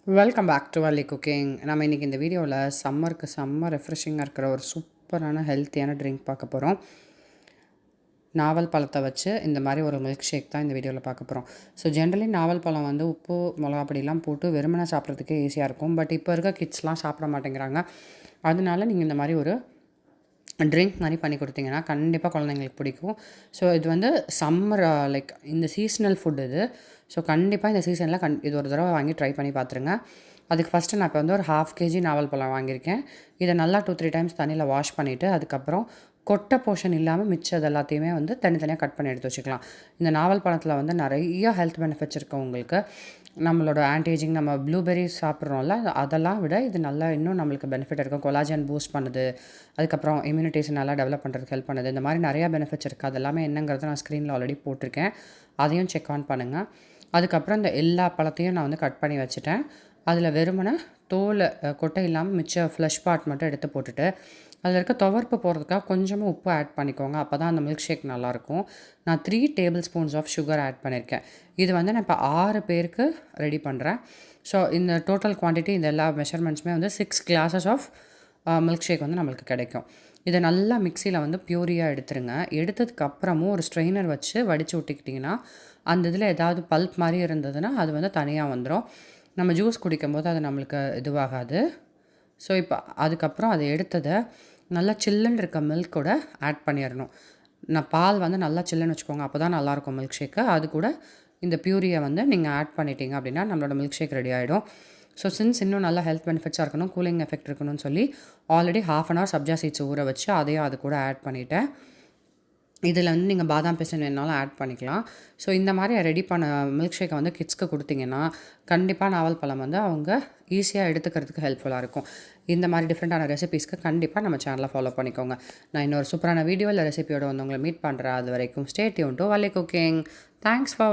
Welcome back to Valli cooking. நம்ம இன்றைக்கி இந்த வீடியோவில் சம்மருக்கு செம்ம ரெஃப்ரெஷிங்காக இருக்கிற ஒரு சூப்பரான ஹெல்த்தியான ட்ரிங்க் பார்க்க போகிறோம். நாவல் பழத்தை வச்சு இந்த மாதிரி ஒரு மில்க் ஷேக் தான் இந்த வீடியோவில் பார்க்க போகிறோம். ஸோ ஜென்ரலி நாவல் பழம் வந்து உப்பு மிளகாப்பொடிலாம் போட்டு வெறுமனை சாப்பிட்றதுக்கே ஈஸியாக இருக்கும். பட் இப்போ இருக்க கிட்ஸ்லாம் சாப்பிட மாட்டேங்கிறாங்க. அதனால நீங்கள் இந்த மாதிரி ஒரு ட்ரிங்க் மாதிரி பண்ணி கொடுத்தீங்கன்னா கண்டிப்பாக குழந்தைங்களுக்கு பிடிக்கும். ஸோ இது வந்து சம்மர் லைக் இந்த சீசனல் ஃபுட் இது. ஸோ கண்டிப்பாக இந்த சீசனில் இது ஒரு தடவை வாங்கி ட்ரை பண்ணி பார்த்துருங்க. அதுக்கு ஃபஸ்ட்டு நான் இப்போ வந்து ஒரு 1/2 kg நாவல் பழம் வாங்கியிருக்கேன். இதை நல்லா 2-3 டைம்ஸ் தண்ணியில் வாஷ் பண்ணிவிட்டு அதுக்கப்புறம் கொட்டை போர்ஷன் இல்லாமல் மிச்சம் எல்லாத்தையுமே வந்து தனித்தனியாக கட் பண்ணி எடுத்து வச்சுக்கலாம். இந்த நாவல் பழத்தில் வந்து நிறைய ஹெல்த் பெனிஃபிட்ஸ் இருக்குது உங்களுக்கு. நம்மளோட ஆன்டிஏஜிங் நம்ம ப்ளூபெர்ரி சாப்பிட்றோம்ல, அதெல்லாம் விட இது நல்லா இன்னும் நம்மளுக்கு பெனிஃபிட் இருக்கும். கொலாஜன் பூஸ்ட் பண்ணுது, அதுக்கப்புறம் இம்யூனிட்டிஸை நல்லா டெவலப் பண்ணுறதுக்கு ஹெல்ப் பண்ணுது. இந்த மாதிரி நிறையா பெனிஃபிட்ஸ் இருக்குது. அது எல்லாமே என்னங்கிறத நான் ஸ்க்ரீனில் ஆல்ரெடி போட்டிருக்கேன். அதையும் செக் ஆன் பண்ணுங்கள். அதுக்கப்புறம் இந்த எல்லா பழத்தையும் நான் வந்து கட் பண்ணி வச்சுட்டேன். அதில் வெறுமனை தோல் கொட்டை இல்லாமல் மிச்ச ஃப்ளஷ் பார்ட் மட்டும் எடுத்து போட்டுட்டு அதில் இருக்க துவர்ப்பு போகிறதுக்காக கொஞ்சமாக உப்பு ஆட் பண்ணிக்கோங்க. அப்போ தான் அந்த மில்க் ஷேக் நல்லாயிருக்கும். நான் 3 tablespoons of sugar add பண்ணியிருக்கேன். இது வந்து நான் இப்போ 6 பேருக்கு ரெடி பண்ணுறேன். ஸோ இந்த டோட்டல் குவான்டிட்டி இந்த எல்லா மெஷர்மெண்ட்ஸுமே வந்து 6 glasses ஆஃப் மில்க் ஷேக் வந்து நம்மளுக்கு கிடைக்கும். இதை நல்லா மிக்சியில் வந்து பியூரியாக எடுத்துருங்க. எடுத்ததுக்கப்புறமும் ஒரு ஸ்ட்ரெயினர் வச்சு வடித்து விட்டுக்கிட்டிங்கன்னா அந்த இதில் ஏதாவது பல்ப் மாதிரி இருந்ததுன்னா அது வந்து தனியாக வந்துடும். நம்ம ஜூஸ் குடிக்கும்போது அது நம்மளுக்கு இதுவாகாது. ஸோ இப்போ அதுக்கப்புறம் அதை எடுத்ததை நல்லா சில்லுன்னு இருக்க மில்கோட ஆட் பண்ணிடணும். நான் பால் வந்து நல்லா சில்லுன்னு வச்சுக்கோங்க, அப்போ தான் நல்லாயிருக்கும் மில்க் ஷேக்கு. அது கூட இந்த பியூரியை வந்து நீங்கள் ஆட் பண்ணிட்டீங்க அப்படின்னா நம்மளோட மில்க் ஷேக் ரெடி ஆகிடும். ஸோ சின்ஸ் இன்னும் நல்லா ஹெல்த் பெனிஃபிட்ஸாக இருக்கணும், கூலிங் எஃபெக்ட் இருக்கணும்னு சொல்லி ஆல்ரெடி 1/2 hour சப்ஜா சீட்ஸ் ஊற வச்சு அதையும் அது கூட ஆட் பண்ணிவிட்டேன். இதில் வந்து நீங்கள் பாதாம் பிசின் வேணாலும் ஆட் பண்ணிக்கலாம். ஸோ இந்த மாதிரி ரெடி பண்ண மில்க் ஷேக்கை வந்து கிட்ஸ்க்கு கொடுத்தீங்கன்னா கண்டிப்பாக நாவல் பழம் வந்து அவங்க ஈஸியாக எடுத்துக்கிறதுக்கு ஹெல்ப்ஃபுல்லாக இருக்கும். இந்த மாதிரி டிஃப்ரெண்ட்டான ரெசிபீஸ்க்கு கண்டிப்பாக நம்ம சேனலை ஃபாலோ பண்ணிக்கோங்க. நான் இன்னொரு சூப்பரான வீடியோவில் ரெசிபியோட வந்து உங்களை மீட் பண்ணுறேன். அது வரைக்கும் stay tune to Valli cooking. Thanks for